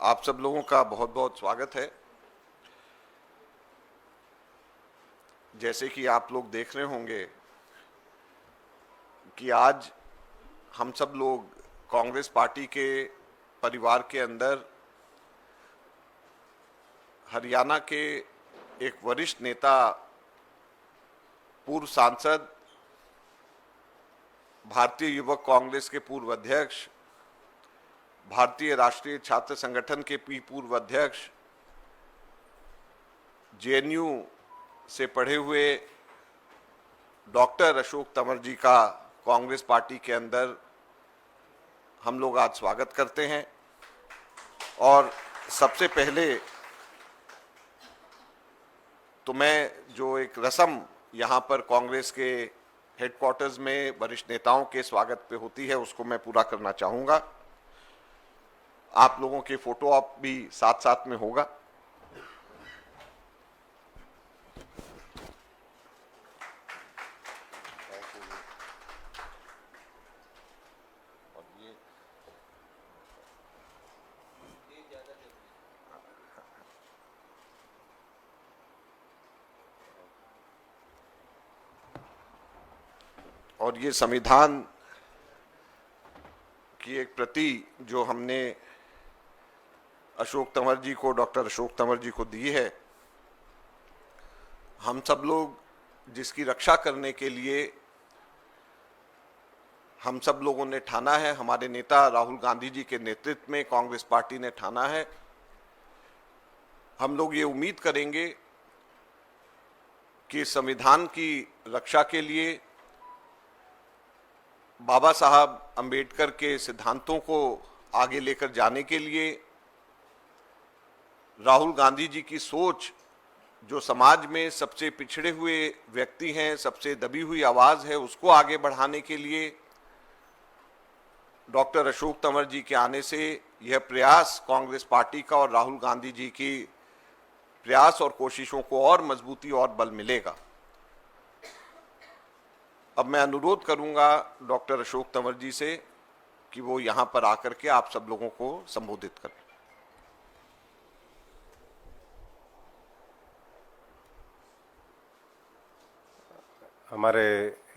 आप सब लोगों का बहुत बहुत स्वागत है। जैसे कि आप लोग देख रहे होंगे कि आज हम सब लोग कांग्रेस पार्टी के परिवार के अंदर हरियाणा के एक वरिष्ठ नेता, पूर्व सांसद, भारतीय युवक कांग्रेस के पूर्व अध्यक्ष, भारतीय राष्ट्रीय छात्र संगठन के पूर्व अध्यक्ष, जेएनयू से पढ़े हुए डॉक्टर अशोक तंवर जी का कांग्रेस पार्टी के अंदर हम लोग आज स्वागत करते हैं। और सबसे पहले तो मैं जो एक रस्म यहाँ पर कांग्रेस के हेडक्वार्टर्स में वरिष्ठ नेताओं के स्वागत पे होती है उसको मैं पूरा करना चाहूँगा। आप लोगों के फोटो आप भी साथ साथ में होगा। और ये संविधान की एक प्रति जो हमने अशोक तंवर जी को, डॉक्टर अशोक तंवर जी को दी है, हम सब लोग जिसकी रक्षा करने के लिए हम सब लोगों ने ठाना है, हमारे नेता राहुल गांधी जी के नेतृत्व में कांग्रेस पार्टी ने ठाना है। हम लोग ये उम्मीद करेंगे कि संविधान की रक्षा के लिए बाबा साहब अंबेडकर के सिद्धांतों को आगे लेकर जाने के लिए राहुल गांधी जी की सोच, जो समाज में सबसे पिछड़े हुए व्यक्ति हैं, सबसे दबी हुई आवाज है, उसको आगे बढ़ाने के लिए डॉक्टर अशोक तंवर जी के आने से यह प्रयास कांग्रेस पार्टी का और राहुल गांधी जी की प्रयास और कोशिशों को और मजबूती और बल मिलेगा। अब मैं अनुरोध करूंगा डॉक्टर अशोक तंवर जी से कि वो यहां पर आकर के आप सब लोगों को संबोधित करें। हमारे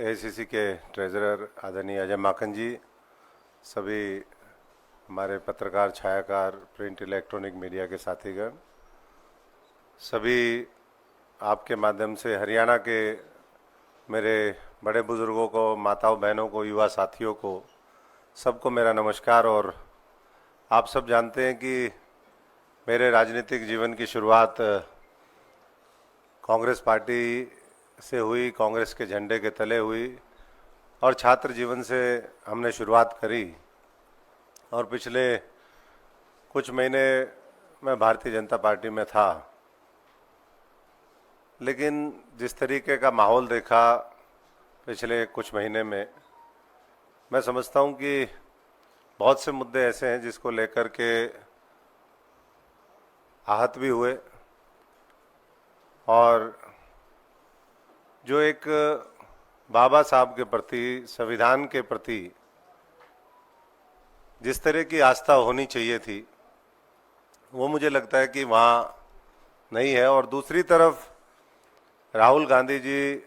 एआईसीसी के ट्रेजरर आदरणीय अजय माकन जी, सभी हमारे पत्रकार, छायाकार, प्रिंट इलेक्ट्रॉनिक मीडिया के साथीगण, सभी आपके माध्यम से हरियाणा के मेरे बड़े बुजुर्गों को, माताओं बहनों को, युवा साथियों को, सबको मेरा नमस्कार। और आप सब जानते हैं कि मेरे राजनीतिक जीवन की शुरुआत कांग्रेस पार्टी से हुई, कांग्रेस के झंडे के तले हुई और छात्र जीवन से हमने शुरुआत करी। और पिछले कुछ महीने मैं भारतीय जनता पार्टी में था, लेकिन जिस तरीके का माहौल देखा पिछले कुछ महीने में, मैं समझता हूं कि बहुत से मुद्दे ऐसे हैं जिसको लेकर के आहत भी हुए। और जो एक बाबा साहब के प्रति, संविधान के प्रति जिस तरह की आस्था होनी चाहिए थी, वो मुझे लगता है कि वहाँ नहीं है। और दूसरी तरफ राहुल गांधी जी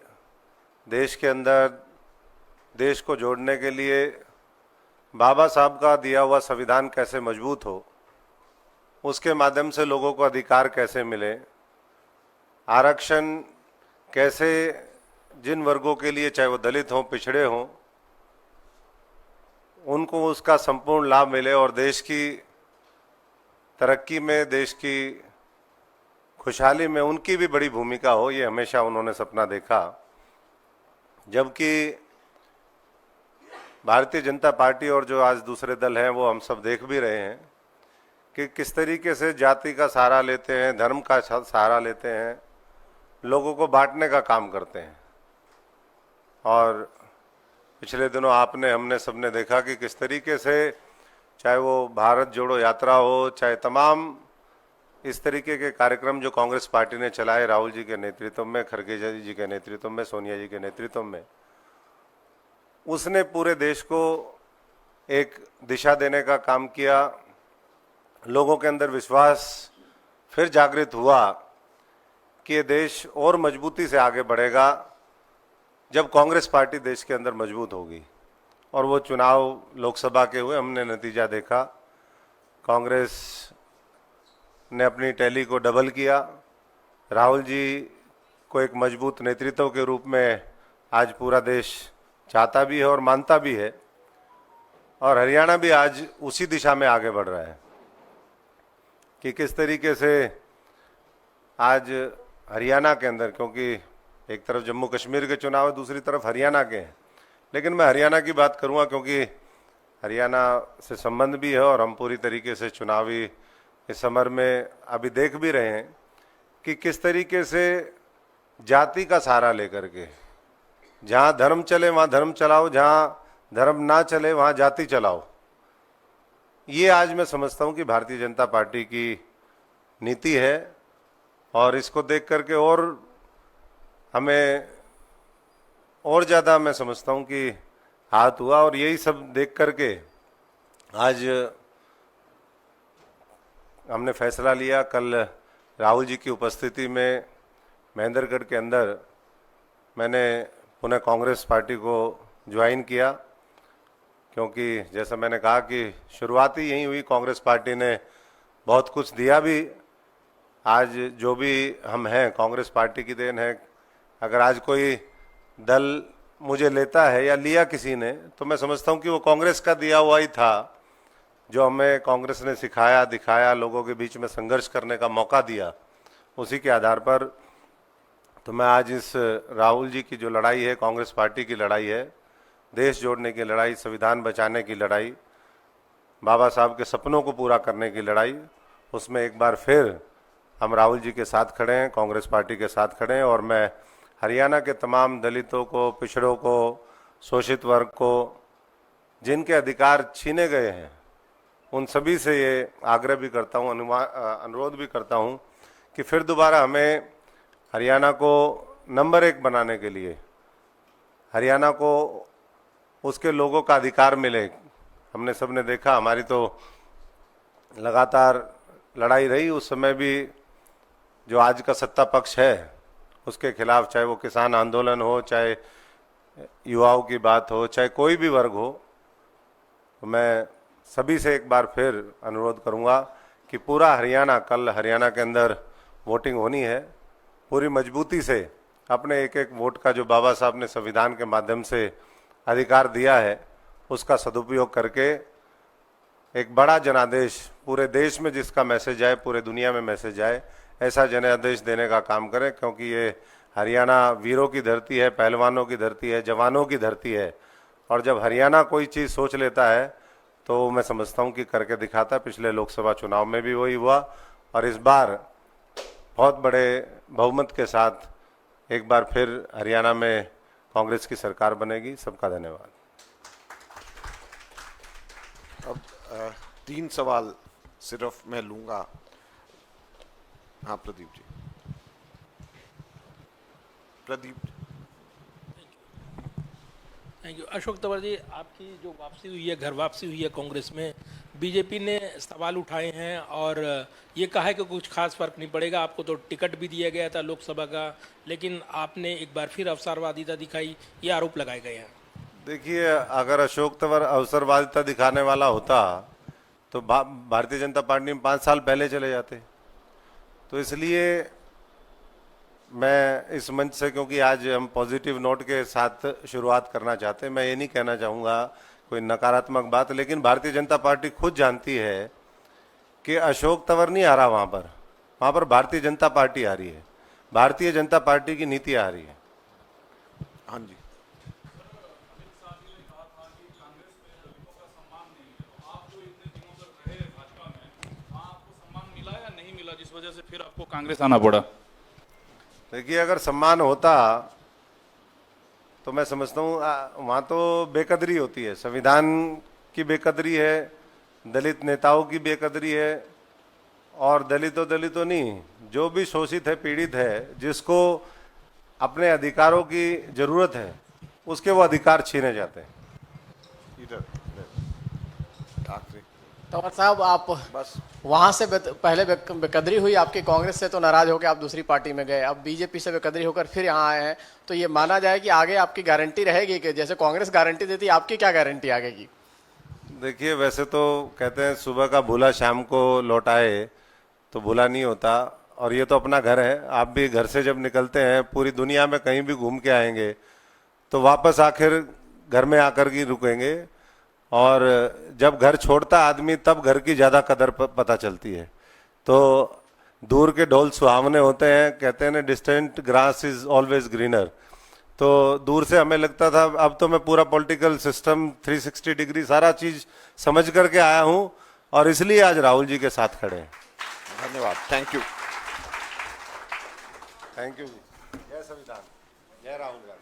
देश के अंदर देश को जोड़ने के लिए बाबा साहब का दिया हुआ संविधान कैसे मजबूत हो, उसके माध्यम से लोगों को अधिकार कैसे मिले, आरक्षण कैसे जिन वर्गों के लिए, चाहे वो दलित हों, पिछड़े हों, उनको उसका संपूर्ण लाभ मिले और देश की तरक्की में, देश की खुशहाली में उनकी भी बड़ी भूमिका हो, ये हमेशा उन्होंने सपना देखा। जबकि भारतीय जनता पार्टी और जो आज दूसरे दल हैं, वो हम सब देख भी रहे हैं कि किस तरीके से जाति का सहारा लेते हैं, धर्म का सहारा लेते हैं, लोगों को बांटने का काम करते हैं। और पिछले दिनों आपने, हमने सबने देखा कि किस तरीके से, चाहे वो भारत जोड़ो यात्रा हो, चाहे तमाम इस तरीके के कार्यक्रम जो कांग्रेस पार्टी ने चलाए, राहुल जी के नेतृत्व में, खड़गे जी के नेतृत्व में, सोनिया जी के नेतृत्व में, उसने पूरे देश को एक दिशा देने का काम किया। लोगों के अंदर विश्वास फिर जागृत हुआ कि ये देश और मजबूती से आगे बढ़ेगा जब कांग्रेस पार्टी देश के अंदर मजबूत होगी। और वो चुनाव लोकसभा के हुए, हमने नतीजा देखा, कांग्रेस ने अपनी टैली को डबल किया। राहुल जी को एक मजबूत नेतृत्व के रूप में आज पूरा देश चाहता भी है और मानता भी है, और हरियाणा भी आज उसी दिशा में आगे बढ़ रहा है कि किस तरीके से आज हरियाणा के अंदर, क्योंकि एक तरफ जम्मू कश्मीर के चुनाव है, दूसरी तरफ हरियाणा के हैं, लेकिन मैं हरियाणा की बात करूंगा क्योंकि हरियाणा से संबंध भी है और हम पूरी तरीके से चुनावी इस समर में अभी देख भी रहे हैं कि किस तरीके से जाति का सहारा लेकर के जहां धर्म चले वहां धर्म चलाओ, जहां धर्म ना चले वहां जाति चलाओ। ये आज मैं समझता हूं कि भारतीय जनता पार्टी की नीति है, और इसको देख करके और हमें और ज़्यादा मैं समझता हूं कि हाथ हुआ। और यही सब देख करके आज हमने फैसला लिया, कल राहुल जी की उपस्थिति में महेंद्रगढ़ के अंदर मैंने पुनः कांग्रेस पार्टी को ज्वाइन किया, क्योंकि जैसा मैंने कहा कि शुरुआत ही यही हुई। कांग्रेस पार्टी ने बहुत कुछ दिया भी, आज जो भी हम हैं कांग्रेस पार्टी की देन है। अगर आज कोई दल मुझे लेता है या लिया किसी ने, तो मैं समझता हूं कि वो कांग्रेस का दिया हुआ ही था, जो हमें कांग्रेस ने सिखाया, दिखाया, लोगों के बीच में संघर्ष करने का मौका दिया, उसी के आधार पर। तो मैं आज इस राहुल जी की जो लड़ाई है, कांग्रेस पार्टी की लड़ाई है, देश जोड़ने की लड़ाई, संविधान बचाने की लड़ाई, बाबा साहब के सपनों को पूरा करने की लड़ाई, उसमें एक बार फिर हम राहुल जी के साथ खड़े हैं, कांग्रेस पार्टी के साथ खड़े हैं। और मैं हरियाणा के तमाम दलितों को, पिछड़ों को, शोषित वर्ग को, जिनके अधिकार छीने गए हैं, उन सभी से ये आग्रह भी करता हूँ, अनुरोध भी करता हूँ कि फिर दोबारा हमें हरियाणा को नंबर 1 बनाने के लिए, हरियाणा को उसके लोगों का अधिकार मिले। हमने सबने देखा, हमारी तो लगातार लड़ाई रही, उस समय भी जो आज का सत्ता पक्ष है उसके खिलाफ, चाहे वो किसान आंदोलन हो, चाहे युवाओं की बात हो, चाहे कोई भी वर्ग हो। तो मैं सभी से एक बार फिर अनुरोध करूंगा कि पूरा हरियाणा, कल हरियाणा के अंदर वोटिंग होनी है, पूरी मजबूती से अपने एक एक वोट का जो बाबा साहब ने संविधान के माध्यम से अधिकार दिया है, उसका सदुपयोग करके एक बड़ा जनादेश पूरे देश में, जिसका मैसेज आए, पूरे दुनिया में मैसेज आए, ऐसा जनादेश देने का काम करें। क्योंकि ये हरियाणा वीरों की धरती है, पहलवानों की धरती है, जवानों की धरती है, और जब हरियाणा कोई चीज़ सोच लेता है तो मैं समझता हूँ कि करके दिखाता। पिछले लोकसभा चुनाव में भी वही हुआ, और इस बार बहुत बड़े बहुमत के साथ एक बार फिर हरियाणा में कांग्रेस की सरकार बनेगी। सबका धन्यवाद। अब 3 सवाल सिर्फ मैं लूंगा। हाँ, प्रदीप जी। प्रदीप। Thank you. अशोक तंवर जी, आपकी जो वापसी हुई है, घर वापसी हुई है कांग्रेस में, बीजेपी ने सवाल उठाए हैं और ये कहा है कि कुछ खास फर्क नहीं पड़ेगा। आपको तो टिकट भी दिया गया था लोकसभा का, लेकिन आपने एक बार फिर अवसरवादिता दिखाई, ये आरोप लगाए गए हैं। देखिए, अगर अशोक तंवर अवसरवादिता दिखाने वाला होता तो भारतीय जनता पार्टी में 5 साल पहले चले जाते। तो इसलिए मैं इस मंच से, क्योंकि आज हम पॉजिटिव नोट के साथ शुरुआत करना चाहते हैं, मैं ये नहीं कहना चाहूँगा कोई नकारात्मक बात, लेकिन भारतीय जनता पार्टी खुद जानती है कि अशोक तंवर नहीं आ रहा वहाँ पर भारतीय जनता पार्टी आ रही है, भारतीय जनता पार्टी की नीति आ रही है। हाँ जी। जिस वजह से फिर आपको कांग्रेस आना पड़ा। देखिए, अगर सम्मान होता तो मैं समझता हूँ वहाँ तो बेकदरी होती है, संविधान की बेकदरी है, दलित नेताओं की बेकदरी है, और दलितों नहीं, जो भी शोषित है, पीड़ित है, जिसको अपने अधिकारों की जरूरत है, उसके वो अधिकार छीने जाते हैं। इधर आखिरी। तंवर साहब, आप बस वहां से पहले बेकदरी हुई आपकी, कांग्रेस से तो नाराज होकर आप दूसरी पार्टी में गए, अब बीजेपी से बेकदरी होकर फिर यहाँ आए हैं, तो ये माना जाए कि आगे आपकी गारंटी रहेगी कि जैसे कांग्रेस गारंटी देती है, आपकी क्या गारंटी आगे की? देखिए, वैसे तो कहते हैं सुबह का भूला शाम को लौटाए, तो भूला नहीं होता। और ये तो अपना घर है। आप भी घर से जब निकलते हैं, पूरी दुनिया में कहीं भी घूम के आएंगे तो वापस आखिर घर में आकर ही रुकेंगे। और जब घर छोड़ता आदमी तब घर की ज़्यादा कदर पता चलती है। तो दूर के ढोल सुहावने होते हैं, कहते हैं ना, distant grass is always greener. तो दूर से हमें लगता था, अब तो मैं पूरा पॉलिटिकल सिस्टम 360 डिग्री सारा चीज समझ करके आया हूं, और इसलिए आज राहुल जी के साथ खड़े हैं। धन्यवाद, थैंक यू। Thank you. जय संविधान, जय राहुल गांधी।